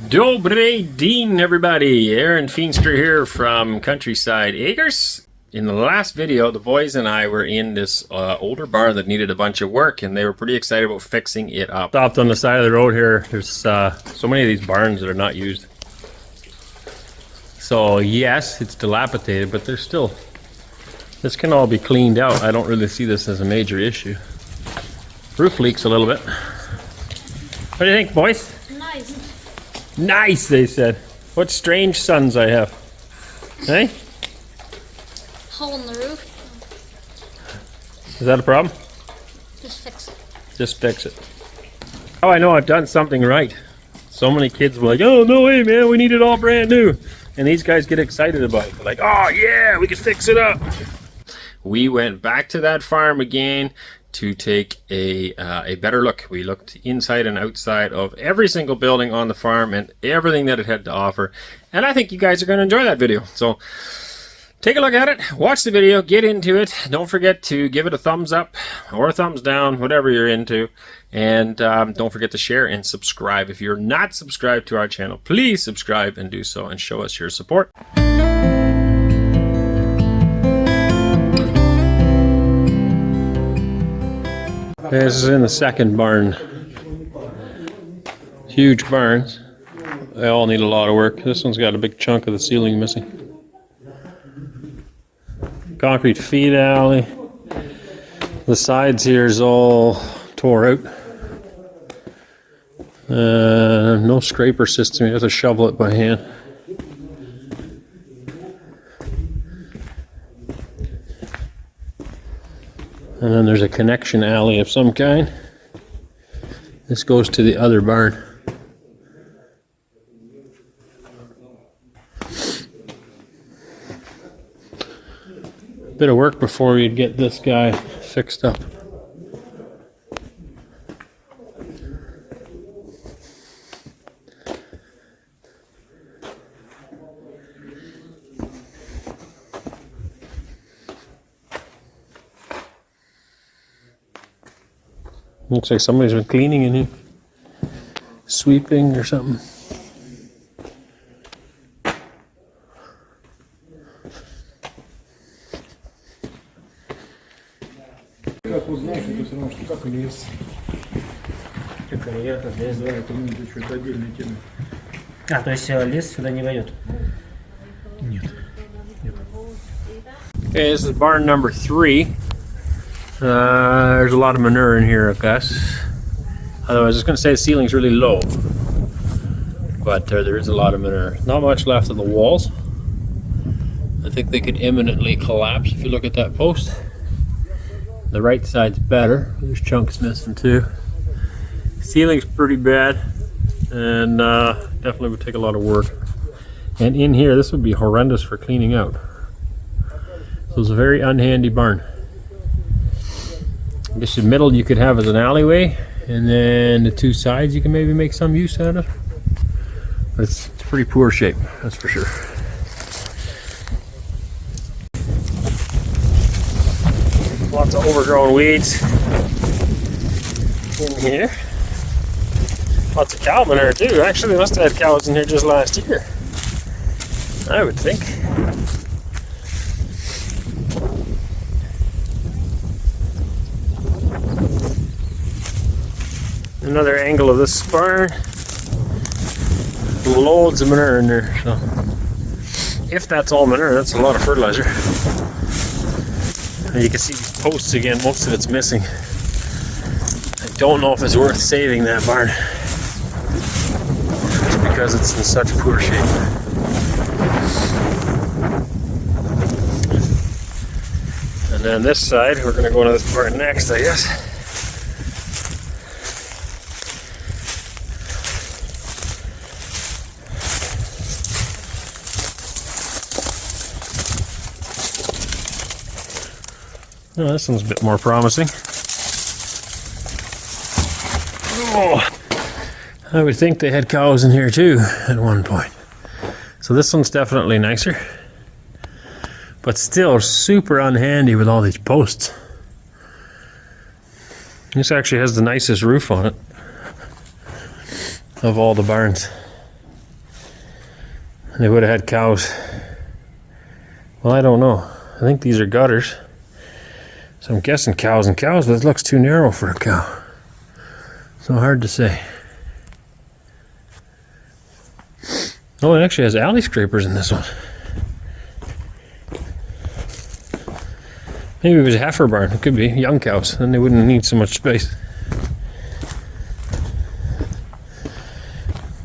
Dobre din, everybody. Arend Feenstra here from Countryside Acres. In the last video, the boys and I were in this older barn that needed a bunch of work, and they were pretty excited about fixing it up. Stopped on the side of the road here. There's so many of these barns that are not used. So yes, it's dilapidated, but there's still, this can all be cleaned out. I don't really see this as a major issue. Roof leaks a little bit. What do you think, boys? Nice. Nice, they said. What strange sons I have. Hey? Hole in the roof. Is that a problem? Just fix it. Just fix it. Oh, I know I've done something right. So many kids were like, oh, no way, man, we need it all brand new. And these guys get excited about it. They're like, oh, yeah, we can fix it up. We went back to that farm again to take a better look. We looked inside and outside of every single building on the farm and everything that it had to offer. And I think you guys are going to enjoy that video. So take a look at it, watch the video, get into it. Don't forget to give it a thumbs up or a thumbs down, whatever you're into. And don't forget to share and subscribe. If you're not subscribed to our channel, please subscribe and do so and show us your support. This is in the second barn. Huge barns. They all need a lot of work. This one's got a big chunk of the ceiling missing. Concrete feed alley. The sides here is all tore out. No scraper system. You have to shovel it by hand. And then there's a connection alley of some kind. This goes to the other barn. Bit of work before you'd get this guy fixed up. Looks like somebody's been cleaning in here. Sweeping or something. Как узнать, это все равно, что как лес. Как карьер, как лес, да? Это что-то отдельная тема. А, то есть лес сюда не войдет? Нет. Okay, this is barn number 3. There's a lot of manure in here, I guess. Otherwise, I was going to say the ceiling's really low. But there is a lot of manure. Not much left of the walls. I think they could imminently collapse if you look at that post. The right side's better. There's chunks missing too. Ceiling's pretty bad. And definitely would take a lot of work. And in here, this would be horrendous for cleaning out. So it's a very unhandy barn. I guess the middle you could have as an alleyway, and then the two sides you can maybe make some use out of. But it's pretty poor shape, that's for sure. Lots of overgrown weeds in here. Lots of cow manure too. Actually, they must have had cows in here just last year, I would think. Another angle of this barn. Loads of manure in there. So if that's all manure, that's a lot of fertilizer. And you can see these posts again, most of it's missing. I don't know if it's worth saving that barn. Just because it's in such poor shape. And then this side, we're going to go to this barn next, I guess. Oh, this one's a bit more promising. Oh, I would think they had cows in here too at one point. So this one's definitely nicer. But still super unhandy with all these posts. This actually has the nicest roof on it of all the barns. They would have had cows. Well, I don't know. I think these are gutters. So I'm guessing cows and cows, but it looks too narrow for a cow. So hard to say. Oh, it actually has alley scrapers in this one. Maybe it was a heifer barn. It could be young cows. Then they wouldn't need so much space.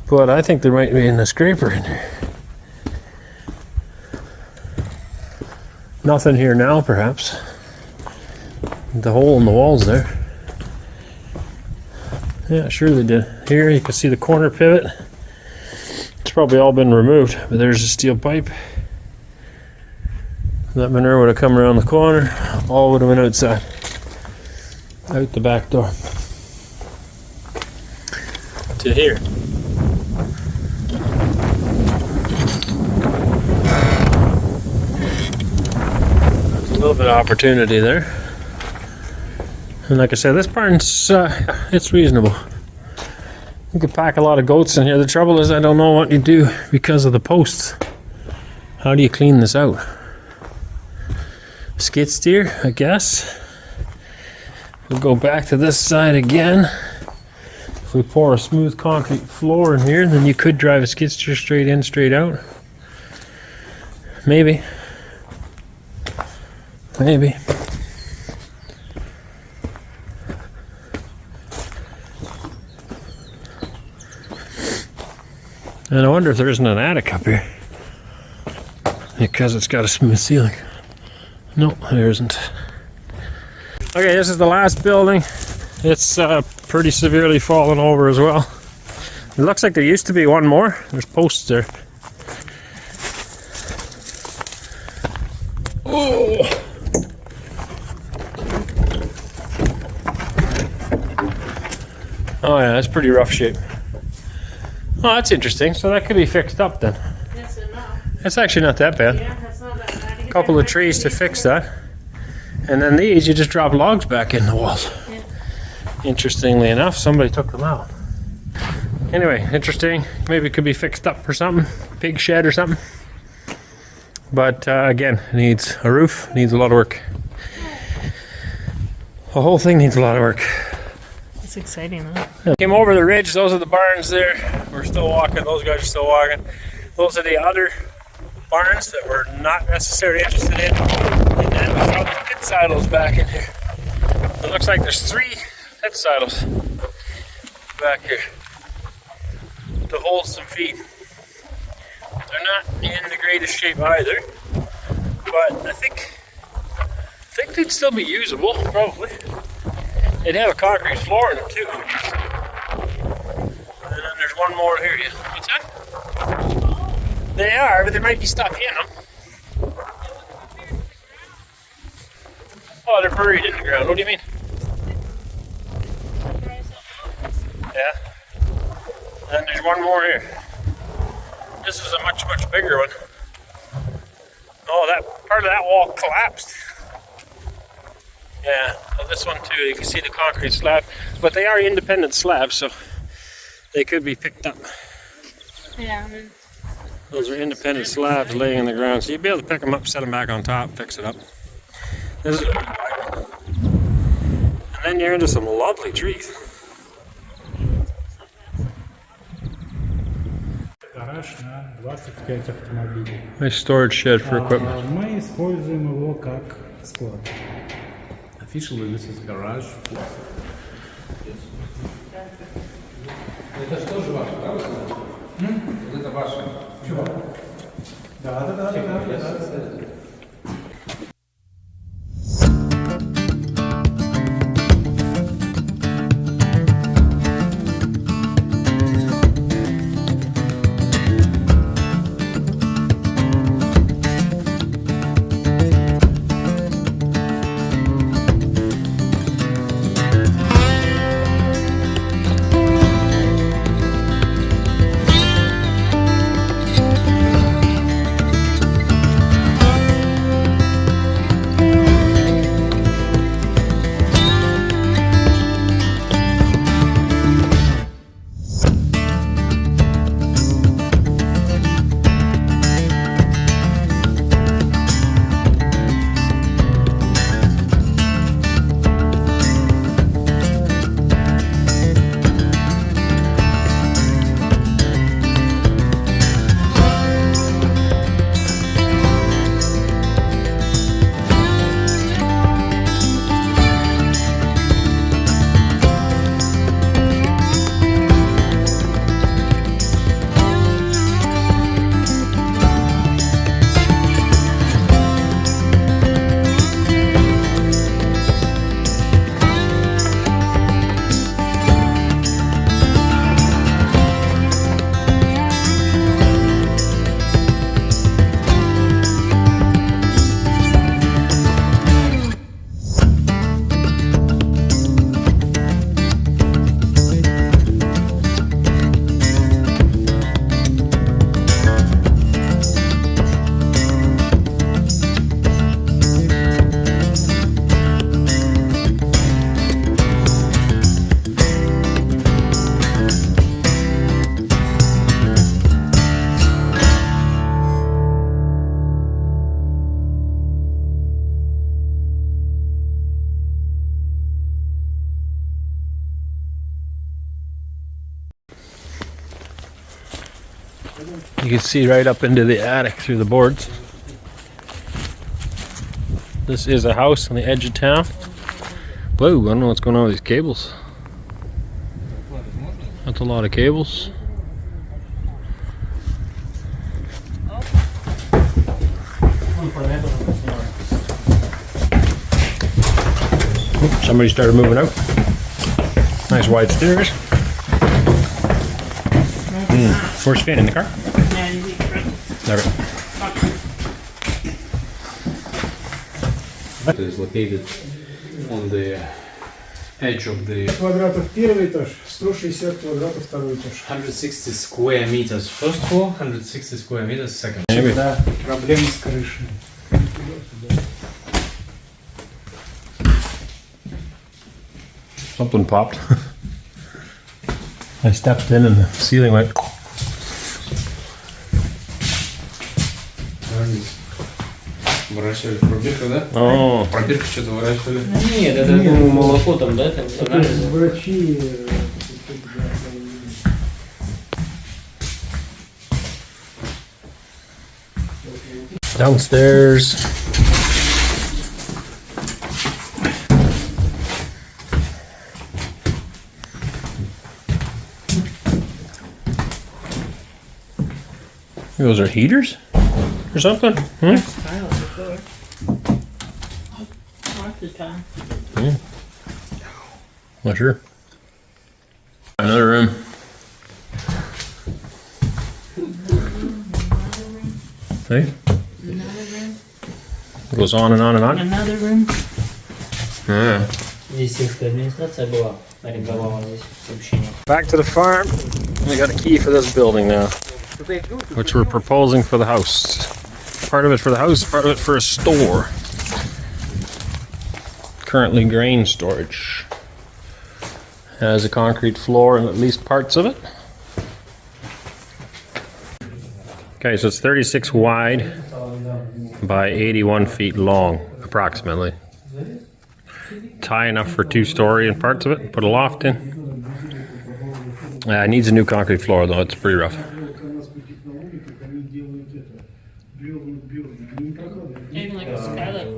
But I think there might be a scraper in there. Nothing here now, perhaps. The hole in the wall's there. Yeah, sure they did. Here you can see the corner pivot. It's probably all been removed, but there's a steel pipe. That manure would have come around the corner. All would have went outside. Out the back door. To here. There's a little bit of opportunity there. And like I said, this barn's, it's reasonable. You could pack a lot of goats in here. The trouble is I don't know what you do because of the posts. How do you clean this out? Skid steer, I guess. We'll go back to this side again. If we pour a smooth concrete floor in here, then you could drive a skid steer straight in, straight out. Maybe. Maybe. And I wonder if there isn't an attic up here. Because it's got a smooth ceiling. No, there isn't. Okay, this is the last building. It's pretty severely fallen over as well. It looks like there used to be one more. There's posts there. Oh! Oh yeah, that's pretty rough shape. Oh, that's interesting. So that could be fixed up then. Yes and no. It's actually not that bad. Yeah, that's not that bad. A couple of trees to fix that. And then these, you just drop logs back in the walls. Yeah. Interestingly enough, somebody took them out. Anyway, interesting. Maybe it could be fixed up or something. Pig shed or something. But again, it needs a roof, needs a lot of work. The whole thing needs a lot of work. It's exciting, though. Came over the ridge. Those are the barns there. We're still walking. Those guys are still walking. Those are the other barns that we're not necessarily interested in. And then we found the pit silos back in here. It looks like there's 3 pit silos back here to hold some feed. They're not in the greatest shape either, but I think they'd still be usable, probably. They'd have a concrete floor in them too. And then there's one more here. What's that? They are, but there might be stuff in them. Oh, they're buried in the ground. What do you mean? Yeah. And there's one more here. This is a much, much bigger one. Oh, that part of that wall collapsed. Yeah, well, this one too, you can see the concrete slab, but they are independent slabs, so they could be picked up. Yeah. Those are independent slabs laying in the ground, so you'd be able to pick them up, set them back on top, fix it up. This is, and then you're into some lovely trees. Гараж на 25 автомобилей. Nice storage shed for equipment. Мы используем его как склад. Officially, this is garage. Это же тоже ваше, правда? Это ваше. Чего? Да. You can see right up into the attic through the boards. This is a house on the edge of town. Whoa, I don't know what's going on with these cables. That's a lot of cables. Somebody started moving out. Nice wide stairs. Where's Finn? In the car? Yeah, you need to Never. It is located on the edge of the Квадратов первый этаж, 160 квадратов второй этаж. 160 square meters first floor, 160 square meters second. Maybe. Да, проблемы с крышей. Something popped. I stepped in and the ceiling went. Выращивали пробирка, да? Oh. Пробирка что-то выращивали. Нет, это, думаю, молоко там, да? Там анализы. Врачи... Downstairs. Those are heaters or something? Hmm? tile on the floor. Lots of time. Not sure. Another room. Hey? Another room. It goes on and on and on. Another room. Yeah. Здесь сельская администрация была, арендовала здесь помещение. Back to the farm. We got a key for this building now, which we're proposing for the house. Part of it for the house, part of it for a store. Currently grain storage. Has a concrete floor and at least parts of it. Okay, so it's 36 wide by 81 feet long, approximately. High enough for 2-story and parts of it. Put a loft in. It needs a new concrete floor though, it's pretty rough. Even like a skylight.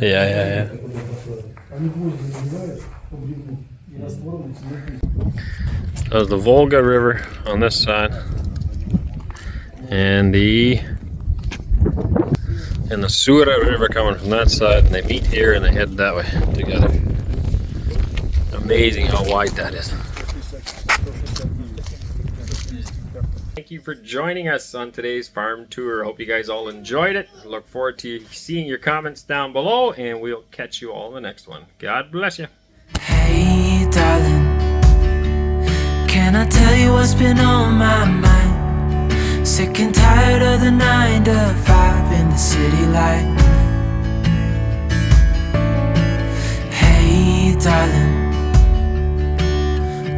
Yeah. There's the Volga River on this side. And the Sura River coming from that side, and they meet here and they head that way together. Amazing how wide that is. Thank you for joining us on today's farm tour. Hope you guys all enjoyed it. Look forward to seeing your comments down below, and we'll catch you all in the next one. God bless you. Hey darling, can I tell you what's been on my mind? Sick and tired of the 9 to 5 in the city life. Hey darling,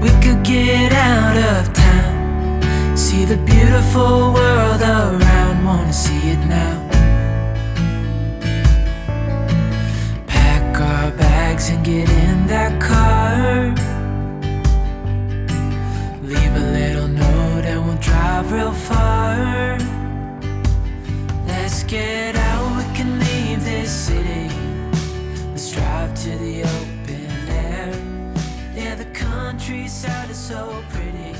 we could get out of town, see the beautiful world around, wanna see it now. Pack our bags and get in that car, leave a little note and we'll drive real far. Let's get out, we can leave this city, let's drive to the open air. Yeah, the countryside is so pretty.